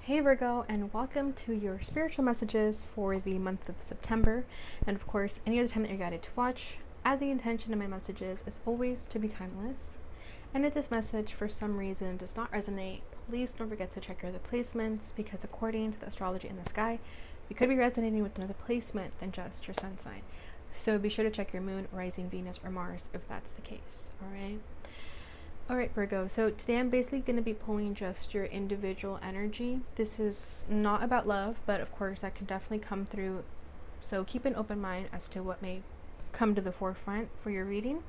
Hey Virgo, and welcome to your spiritual messages for the month of September. And of course, any other time that you're guided to watch, as the intention of my messages is always to be timeless. And if this message for some reason does not resonate, please don't forget to check your other placements, because according to the astrology in the sky, you could be resonating with another placement than just your sun sign. So be sure to check your moon, rising, Venus, or Mars if that's the case. Alright, Virgo, so today I'm basically going to be pulling just your individual energy. This is not about love, but of course that can definitely come through. So keep an open mind as to what may come to the forefront for your reading.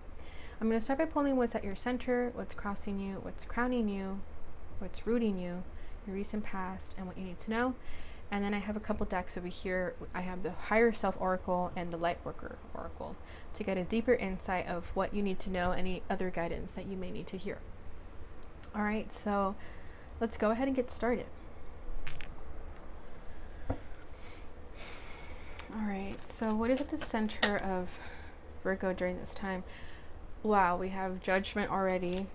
I'm going to start by pulling what's at your center, what's crossing you, what's crowning you, what's rooting you, your recent past, and what you need to know. And then I have a couple decks over here. I have the Higher Self Oracle and the Lightworker Oracle to get a deeper insight of what you need to know, any other guidance that you may need to hear. All right, so let's go ahead and get started. All right, so what is at the center of Virgo during this time? Wow, we have Judgment already.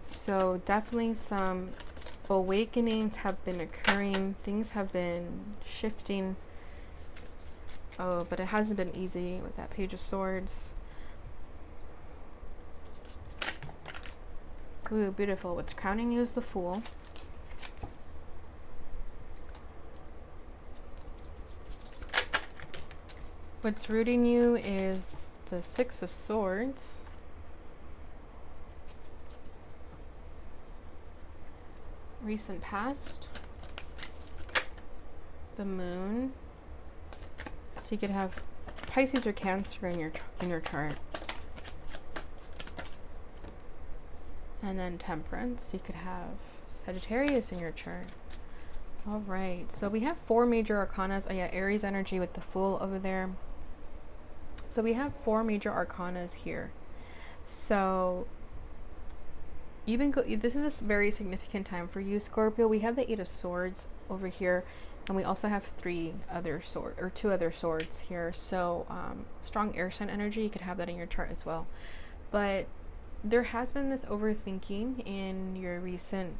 So definitely some awakenings have been occurring, things have been shifting. Oh, but it hasn't been easy with that Page of Swords. Ooh, beautiful. What's crowning you is the Fool. What's rooting you is the Six of Swords. Recent past. The Moon. So you could have Pisces or Cancer in your chart. And then Temperance. You could have Sagittarius in your chart. All right. So we have four major arcanas. Oh yeah, Aries energy with the Fool over there. So we have four major arcanas here. So this is a very significant time for you, Scorpio. We have the Eight of Swords over here. And we also have two other swords here. So strong air sign energy, you could have that in your chart as well. But there has been this overthinking in your recent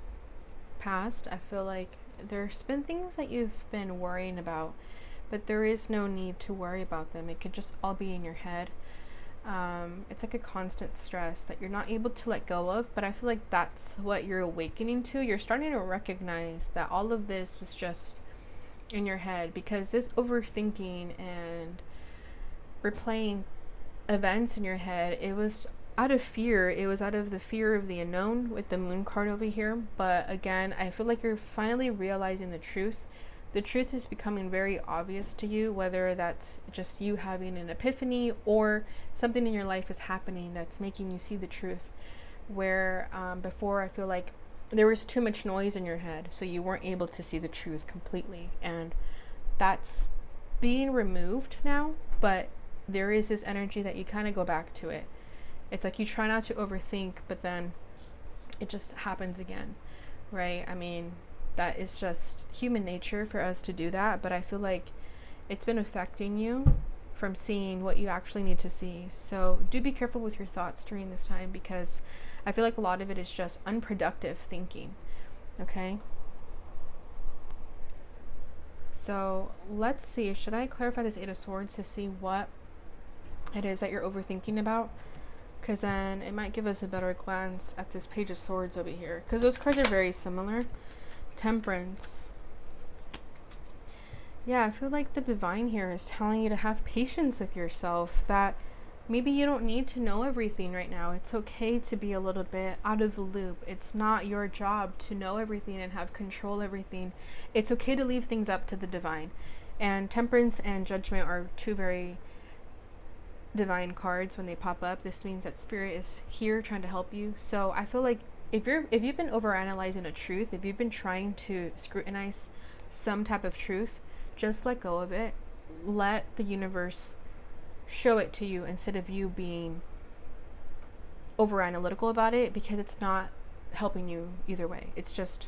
past. I feel like there's been things that you've been worrying about, but there is no need to worry about them. It could just all be in your head. It's like a constant stress that you're not able to let go of, but I feel like that's what you're awakening to. You're starting to recognize that all of this was just in your head, because this overthinking and replaying events in your head, it was out of fear. It was out of the fear of the unknown with the Moon card over here. But again, I feel like you're finally realizing the truth. The truth is becoming very obvious to you, whether that's just you having an epiphany or something in your life is happening that's making you see the truth. Where before I feel like there was too much noise in your head, so you weren't able to see the truth completely, and that's being removed now. But there is this energy that you kind of go back to it. It's like you try not to overthink, but then it just happens again, right? I mean, that is just human nature for us to do that, but I feel like it's been affecting you from seeing what you actually need to see. So do be careful with your thoughts during this time, because I feel like a lot of it is just unproductive thinking. Okay? So let's see. Should I clarify this Eight of Swords to see what it is that you're overthinking about? Because then it might give us a better glance at this Page of Swords over here, because those cards are very similar. Temperance. Yeah, I feel like the divine here is telling you to have patience with yourself, that maybe you don't need to know everything right now. It's okay to be a little bit out of the loop. It's not your job to know everything and have control everything. It's okay to leave things up to the divine. And Temperance and Judgment are two very divine cards when they pop up. This means that Spirit is here trying to help you. So I feel like if you've been overanalyzing a truth, if you've been trying to scrutinize some type of truth, just let go of it. Let the universe show it to you instead of you being over analytical about it, because it's not helping you either way. It's just,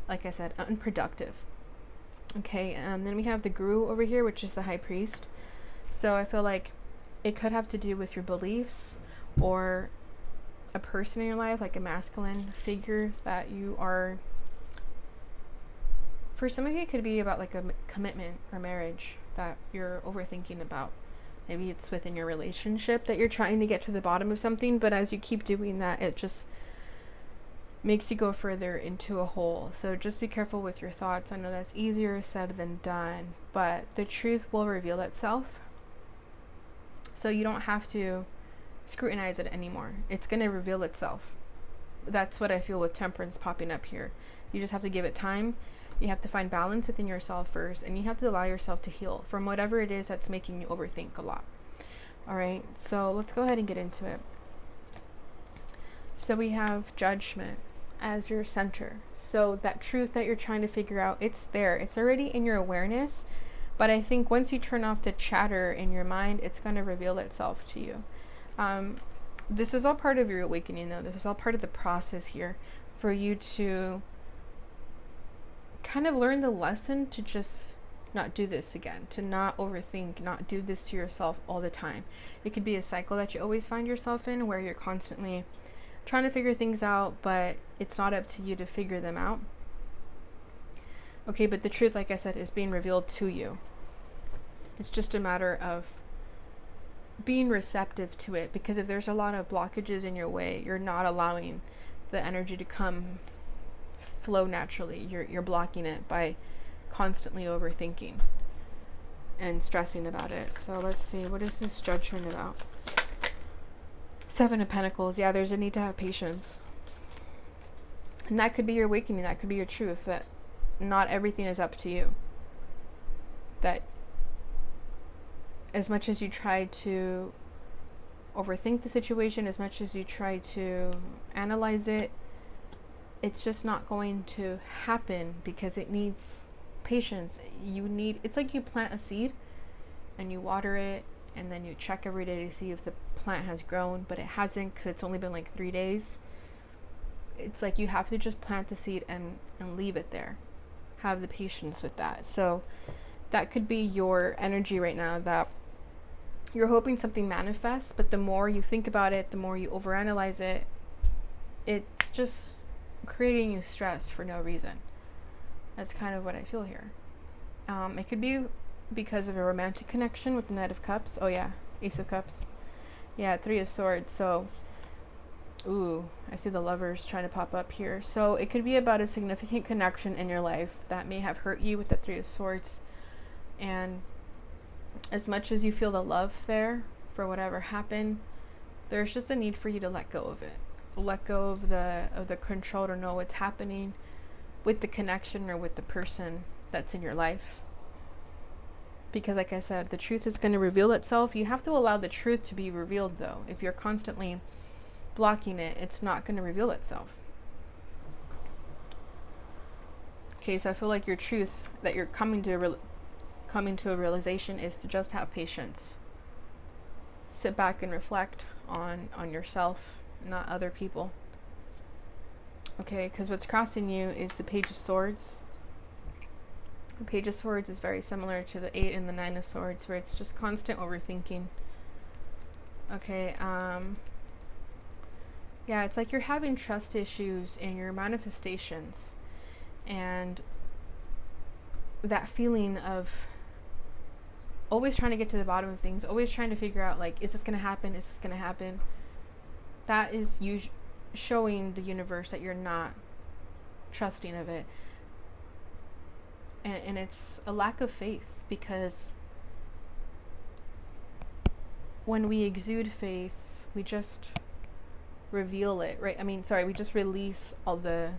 like I said, unproductive. Okay, and then we have the Guru over here, which is the High Priest. So I feel like it could have to do with your beliefs or a person in your life, like a masculine figure that you are For some of you, it could be about like a commitment or marriage that you're overthinking about. Maybe it's within your relationship that you're trying to get to the bottom of something, but as you keep doing that, it just makes you go further into a hole. So just be careful with your thoughts. I know that's easier said than done, but the truth will reveal itself. So you don't have to scrutinize it anymore. It's going to reveal itself. That's what I feel with Temperance popping up here. You just have to give it time. You have to find balance within yourself first, and you have to allow yourself to heal from whatever it is that's making you overthink a lot. All right, so let's go ahead and get into it. So we have Judgment as your center. So that truth that you're trying to figure out, it's there. It's already in your awareness. But I think once you turn off the chatter in your mind, it's going to reveal itself to you. This is all part of your awakening, though. This is all part of the process here for you to kind of learn the lesson to just not do this again, to not overthink, not do this to yourself all the time. It could be a cycle that you always find yourself in where you're constantly trying to figure things out, but it's not up to you to figure them out. Okay, but the truth, like I said, is being revealed to you. It's just a matter of being receptive to it, because if there's a lot of blockages in your way, you're not allowing the energy to flow naturally. You're blocking it by constantly overthinking and stressing about it. So let's see, what is this Judgment about? Seven of Pentacles. Yeah, there's a need to have patience. And that could be your awakening. That could be your truth, that not everything is up to you. That as much as you try to overthink the situation, as much as you try to analyze it, it's just not going to happen because it needs patience. It's like you plant a seed and you water it and then you check every day to see if the plant has grown, but it hasn't because it's only been like 3 days. It's like you have to just plant the seed and leave it there. Have the patience with that. So that could be your energy right now, that you're hoping something manifests, but the more you think about it, the more you overanalyze it, it's just creating you stress for no reason. That's kind of what I feel here. It could be because of a romantic connection with the Knight of Cups. Oh yeah, Ace of Cups. Yeah, Three of Swords. So, ooh, I see the Lovers trying to pop up here. So it could be about a significant connection in your life that may have hurt you with the Three of Swords. And as much as you feel the love there for whatever happened, there's just a need for you to let go of it. Let go of the control to know what's happening with the connection or with the person that's in your life. Because like I said, the truth is going to reveal itself. You have to allow the truth to be revealed, though. If you're constantly blocking it, it's not going to reveal itself. Okay, so I feel like your truth that you're coming to a realization is to just have patience. Sit back and reflect on yourself, not other people. Okay, because what's crossing you is the Page of Swords. The Page of Swords is very similar to the 8 and the 9 of Swords, where it's just constant overthinking. Okay, yeah, it's like you're having trust issues in your manifestations, and that feeling of always trying to get to the bottom of things, always trying to figure out, like, is this going to happen? Is this going to happen? That is showing the universe that you're not trusting of it. And it's a lack of faith, because when we exude faith, we just reveal it, right? We just release all the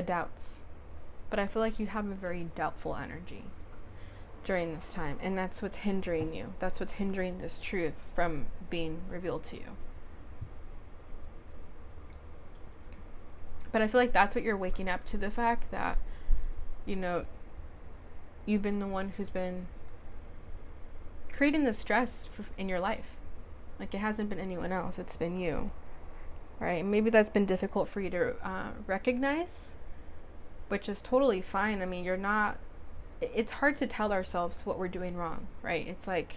doubts. But I feel like you have a very doubtful energy during this time, and that's what's hindering you. That's what's hindering this truth from being revealed to you. But I feel like that's what you're waking up to, the fact that, you've been the one who's been creating the stress in your life. Like, it hasn't been anyone else, it's been you, right? Maybe that's been difficult for you to recognize, which is totally fine. It's hard to tell ourselves what we're doing wrong, right? It's like,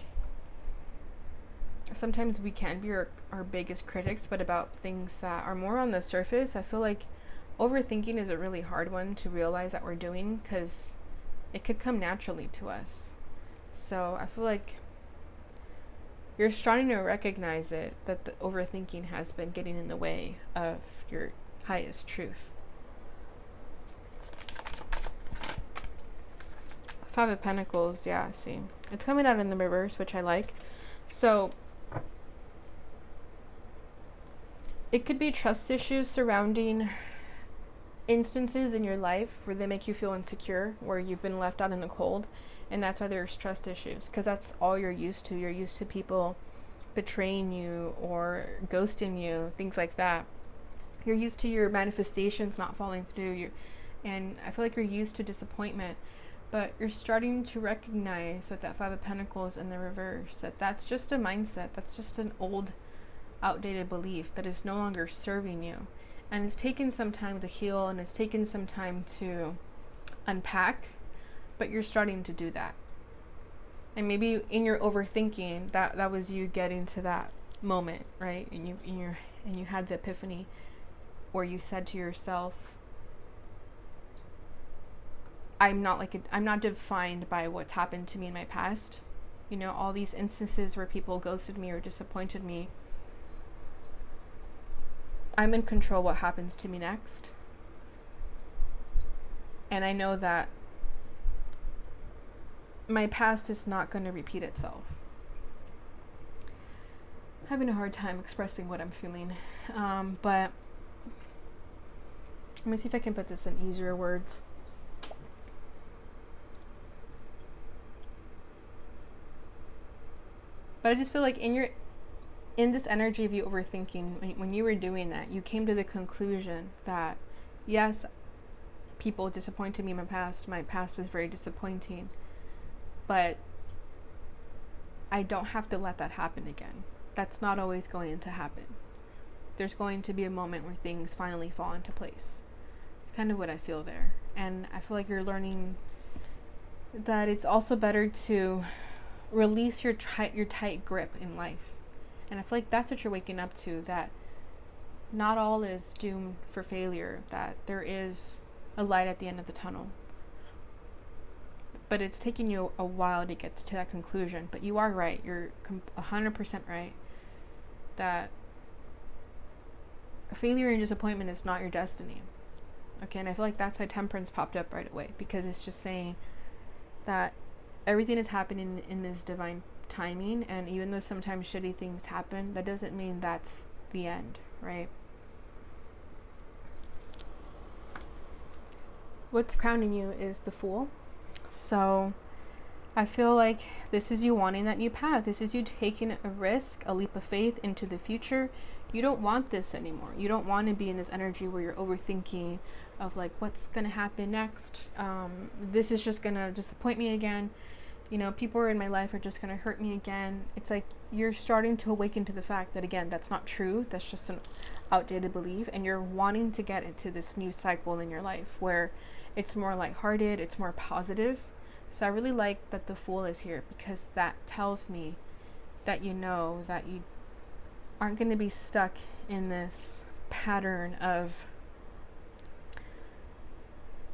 sometimes we can be our biggest critics, but about things that are more on the surface, I feel like overthinking is a really hard one to realize that we're doing, because it could come naturally to us. So I feel like you're starting to recognize it, that the overthinking has been getting in the way of your highest truth. Five of Pentacles, yeah, see. It's coming out in the reverse, which I like. So it could be trust issues surrounding instances in your life where they make you feel insecure, where you've been left out in the cold, and that's why there's trust issues, because that's all you're used to. You're used to people betraying you or ghosting you, things like that. You're used to your manifestations not falling through, and I feel like you're used to disappointment, but you're starting to recognize with that Five of Pentacles in the reverse that that's just a mindset, that's just an old, outdated belief that is no longer serving you. And it's taken some time to heal, and it's taken some time to unpack, but you're starting to do that. And maybe in your overthinking, that was you getting to that moment, right? And you had the epiphany where you said to yourself, I'm not defined by what's happened to me in my past. You know, all these instances where people ghosted me or disappointed me, I'm in control what happens to me next. And I know that my past is not going to repeat itself. I'm having a hard time expressing what I'm feeling. But let me see if I can put this in easier words. But I just feel like in this energy of you overthinking, when you were doing that, you came to the conclusion that, yes, people disappointed me in my past. My past was very disappointing. But I don't have to let that happen again. That's not always going to happen. There's going to be a moment where things finally fall into place. It's kind of what I feel there. And I feel like you're learning that it's also better to release your tight grip in life. And I feel like that's what you're waking up to, that not all is doomed for failure, that there is a light at the end of the tunnel. But it's taking you a while to get to that conclusion. But you are right. You're 100% right. That failure and disappointment is not your destiny. Okay, and I feel like that's why Temperance popped up right away. Because it's just saying that everything is happening in this divine timing. And even though sometimes shitty things happen, that doesn't mean that's the end, right? What's crowning you is the Fool. So I feel like this is you wanting that new path. This is you taking a risk, a leap of faith into the future. You don't want this anymore. You don't want to be in this energy where you're overthinking of like, what's going to happen next? This is just going to disappoint me again. You know, people in my life are just going to hurt me again. It's like you're starting to awaken to the fact that, again, that's not true. That's just an outdated belief. And you're wanting to get into this new cycle in your life where it's more lighthearted, it's more positive. So I really like that the Fool is here, because that tells me that you know that you aren't going to be stuck in this pattern of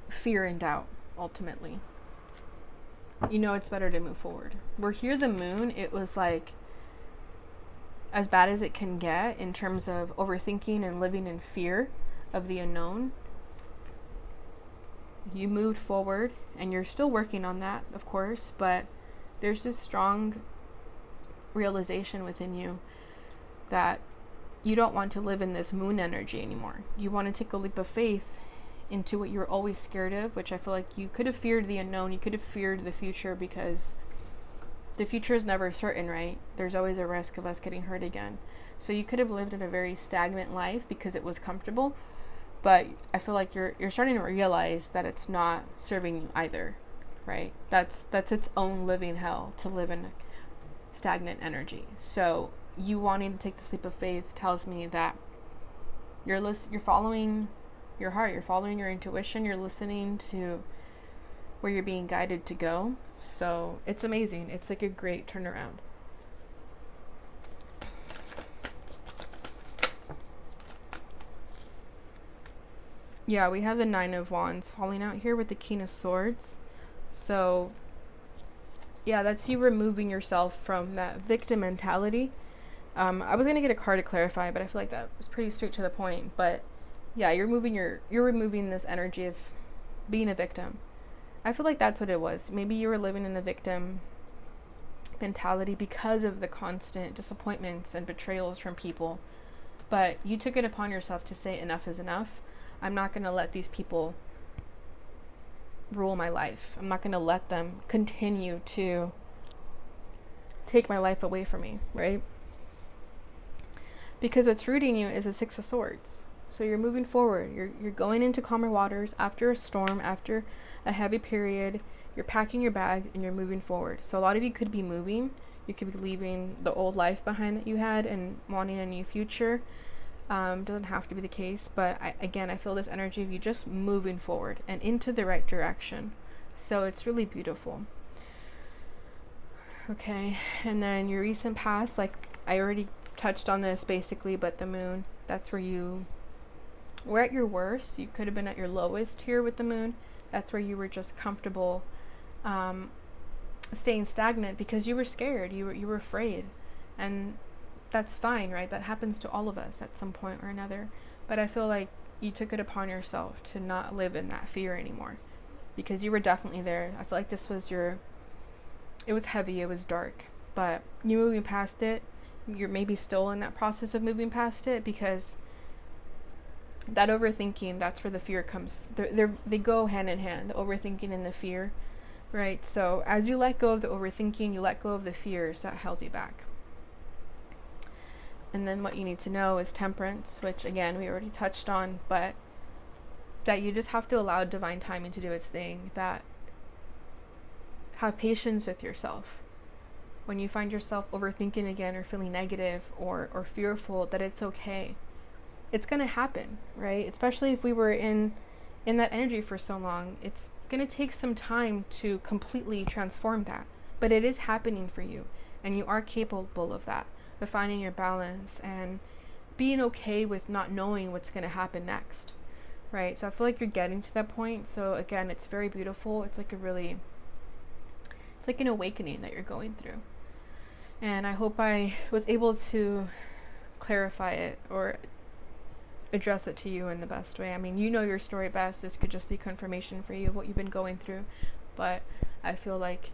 fear and doubt, ultimately. You know it's better to move forward. We're here, the Moon, it was like as bad as it can get in terms of overthinking and living in fear of the unknown. You moved forward, and you're still working on that, of course, but there's this strong realization within you that you don't want to live in this moon energy anymore. You want to take a leap of faith into what you were always scared of, which I feel like you could have feared the unknown, you could have feared the future, because the future is never certain, right? There's always a risk of us getting hurt again. So you could have lived in a very stagnant life because it was comfortable. But I feel like you're starting to realize that it's not serving you either, right? That's its own living hell, to live in stagnant energy. So you wanting to take this leap of faith tells me that you're following your heart, you're following your intuition, you're listening to where you're being guided to go. So it's amazing. It's like a great turnaround. Yeah, we have the Nine of Wands falling out here with the King of Swords. So yeah, that's you removing yourself from that victim mentality. I was gonna get a card to clarify, but I feel like that was pretty straight to the point. But yeah, you're removing this energy of being a victim. I feel like that's what it was. Maybe you were living in the victim mentality because of the constant disappointments and betrayals from people. But you took it upon yourself to say enough is enough. I'm not gonna let these people rule my life. I'm not gonna let them continue to take my life away from me, right? Because what's rooting you is a Six of Swords. So you're moving forward. You're going into calmer waters after a storm, after a heavy period. You're packing your bags and you're moving forward. So a lot of you could be moving. You could be leaving the old life behind that you had and wanting a new future. Doesn't have to be the case, but I feel this energy of you just moving forward and into the right direction. So it's really beautiful. Okay, and then your recent past, like I already touched on this basically, but the moon, that's where you were at your worst. You could have been at your lowest here with the moon. That's where you were just comfortable staying stagnant because you were scared, you were afraid. And that's fine, right? That happens to all of us at some point or another. But I feel like you took it upon yourself to not live in that fear anymore because you were definitely there. I feel like this was it was heavy, it was dark, but you moving past it. You're maybe still in that process of moving past it because that overthinking, that's where the fear comes. They go hand in hand, the overthinking and the fear, right? So as you let go of the overthinking, you let go of the fears that held you back. And then what you need to know is temperance, which again, we already touched on, but that you just have to allow divine timing to do its thing, that have patience with yourself. When you find yourself overthinking again or feeling negative or fearful, that it's okay. It's going to happen, right? Especially if we were in that energy for so long, it's going to take some time to completely transform that. But it is happening for you, and you are capable of that, of finding your balance and being okay with not knowing what's going to happen next, right? So I feel like you're getting to that point. So again, it's very beautiful. It's like an awakening that you're going through. And I hope I was able to clarify it or address it to you in the best way. I mean, you know your story best. This could just be confirmation for you of what you've been going through. But I feel like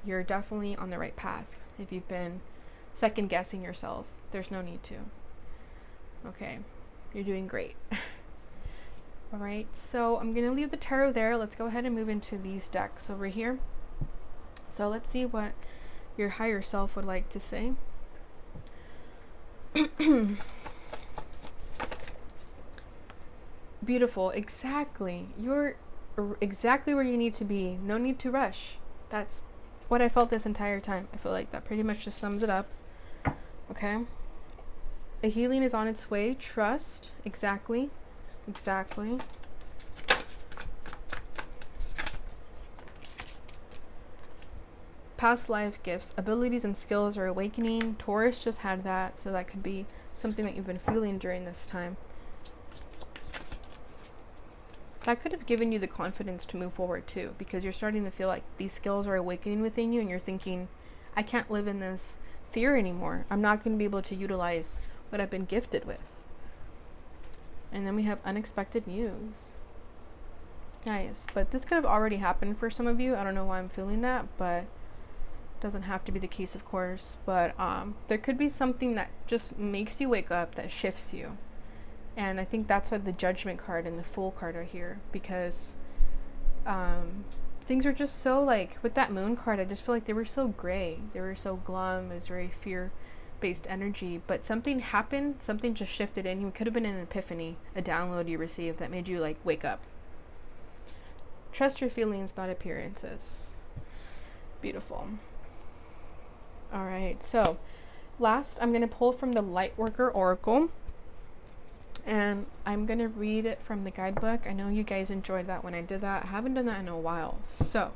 you're definitely on the right path. If you've been second guessing yourself, there's no need to. Okay, you're doing great. All right, so I'm going to leave the tarot there. Let's go ahead and move into these decks over here. So let's see what your higher self would like to say. Beautiful. Exactly. You're exactly where you need to be. No need to rush. That's what I felt this entire time. I feel like that pretty much just sums it up. Okay. A healing is on its way. Trust. Exactly. Exactly. Past life gifts, abilities and skills are awakening. Taurus just had that, so that could be something that you've been feeling during this time. That could have given you the confidence to move forward too, because you're starting to feel like these skills are awakening within you and you're thinking, I can't live in this fear anymore. I'm not going to be able to utilize what I've been gifted with. And then we have unexpected news. Nice, but this could have already happened for some of you. I don't know why I'm feeling that, but doesn't have to be the case, of course. But there could be something that just makes you wake up, that shifts you. And I think that's what the Judgment card and the Fool card are here, because things are just so, like, with that Moon card, I just feel like they were so gray. They were so glum. It was very fear-based energy. But something happened. Something just shifted in you. It could have been an epiphany, a download you received that made you, like, wake up. Trust your feelings, not appearances. Beautiful. All right, so last I'm going to pull from the Lightworker Oracle, and I'm going to read it from the guidebook. I know you guys enjoyed that when I did that. I haven't done that in a while, so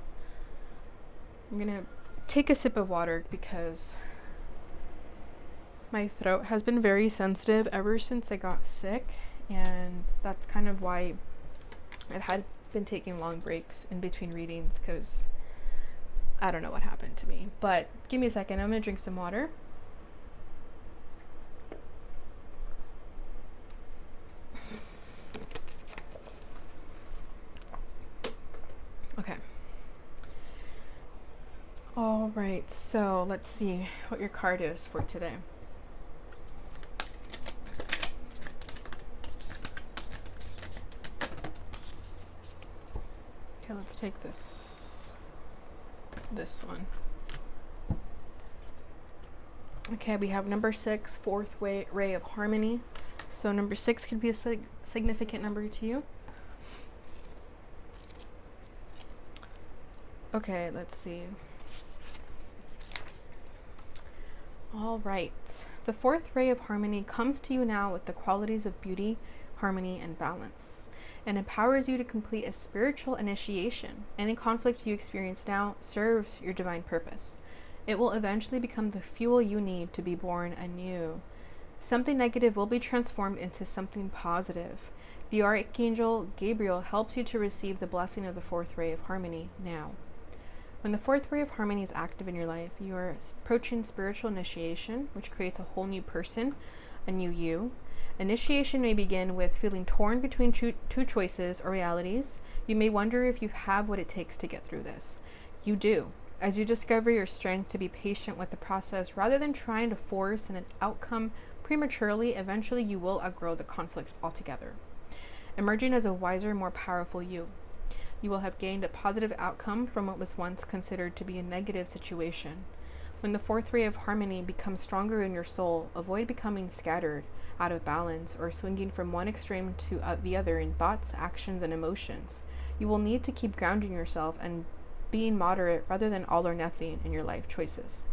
I'm going to take a sip of water because my throat has been very sensitive ever since I got sick, and that's kind of why I've had been taking long breaks in between readings, because I don't know what happened to me, but give me a second. I'm going to drink some water. Okay. All right, so let's see what your card is for today. Okay, let's take this one. Okay, we have number 6, fourth ray of harmony. So number 6 could be a significant number to you. Okay, let's see. All right. The fourth ray of harmony comes to you now with the qualities of beauty, harmony, and balance, and empowers you to complete a spiritual initiation. Any conflict you experience now serves your divine purpose. It will eventually become the fuel you need to be born anew. Something negative will be transformed into something positive. The Archangel Gabriel helps you to receive the blessing of the fourth ray of harmony now. When the fourth ray of harmony is active in your life, you are approaching spiritual initiation, which creates a whole new person, a new you. Initiation may begin with feeling torn between two choices or realities. You may wonder if you have what it takes to get through this. You do. As you discover your strength to be patient with the process rather than trying to force an outcome prematurely, eventually you will outgrow the conflict altogether, emerging as a wiser, more powerful you. You will have gained a positive outcome from what was once considered to be a negative situation. When the fourth ray of harmony becomes stronger in your soul, avoid becoming scattered, out of balance, or swinging from one extreme to the other in thoughts, actions, and emotions. You will need to keep grounding yourself and being moderate rather than all or nothing in your life choices.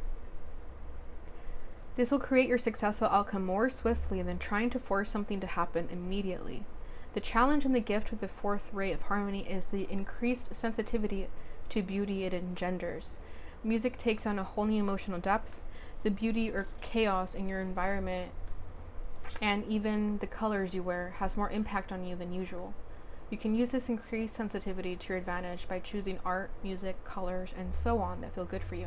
This will create your successful outcome more swiftly than trying to force something to happen immediately. The challenge and the gift with the fourth ray of harmony is the increased sensitivity to beauty it engenders. Music takes on a whole new emotional depth. The beauty or chaos in your environment and even the colors you wear has more impact on you than usual. You can use this increased sensitivity to your advantage by choosing art, music, colors, and so on that feel good for you.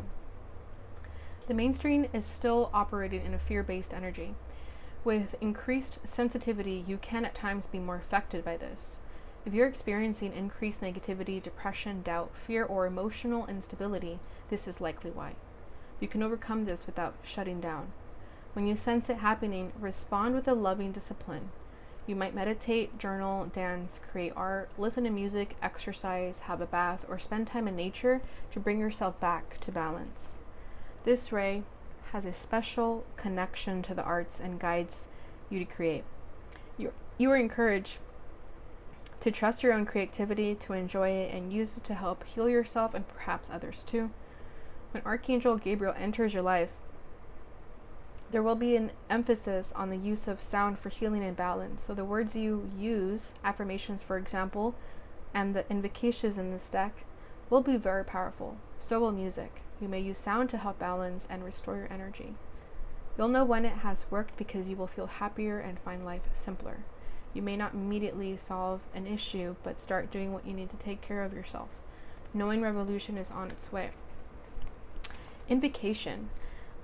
The mainstream is still operating in a fear-based energy. With increased sensitivity, you can at times be more affected by this. If you're experiencing increased negativity, depression, doubt, fear, or emotional instability, this is likely why. You can overcome this without shutting down. When you sense it happening, respond with a loving discipline. You might meditate, journal, dance, create art, listen to music, exercise, have a bath, or spend time in nature to bring yourself back to balance. This ray has a special connection to the arts and guides you to create. You are encouraged to trust your own creativity, to enjoy it, and use it to help heal yourself and perhaps others too. When Archangel Gabriel enters your life, there will be an emphasis on the use of sound for healing and balance. So the words you use, affirmations for example, and the invocations in this deck will be very powerful. So will music. You may use sound to help balance and restore your energy. You'll know when it has worked because you will feel happier and find life simpler. You may not immediately solve an issue, but start doing what you need to take care of yourself. Knowing revolution is on its way. Invocation.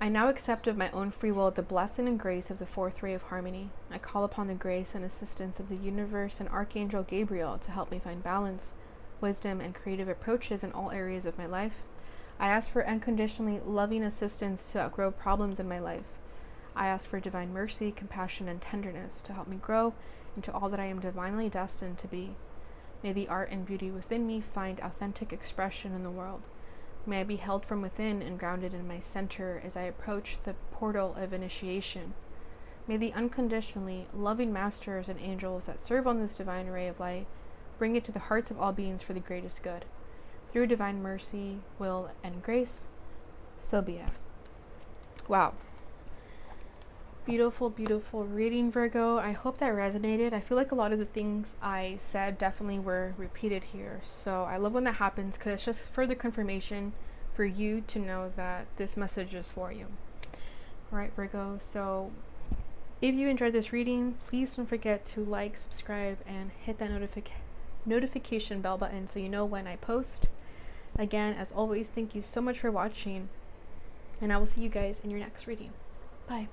I now accept of my own free will the blessing and grace of the fourth ray of harmony. I call upon the grace and assistance of the universe and Archangel Gabriel to help me find balance, wisdom, and creative approaches in all areas of my life. I ask for unconditionally loving assistance to outgrow problems in my life. I ask for divine mercy, compassion, and tenderness to help me grow into all that I am divinely destined to be. May the art and beauty within me find authentic expression in the world. May I be held from within and grounded in my center as I approach the portal of initiation. May the unconditionally loving masters and angels that serve on this divine ray of light bring it to the hearts of all beings for the greatest good. Through divine mercy, will, and grace, so be it. Wow. Beautiful, beautiful reading, Virgo. I hope that resonated. I feel like a lot of the things I said definitely were repeated here. So I love when that happens because it's just further confirmation for you to know that this message is for you. All right, Virgo. So if you enjoyed this reading, please don't forget to like, subscribe, and hit that notification bell button so you know when I post. Again, as always, thank you so much for watching, and I will see you guys in your next reading. Bye.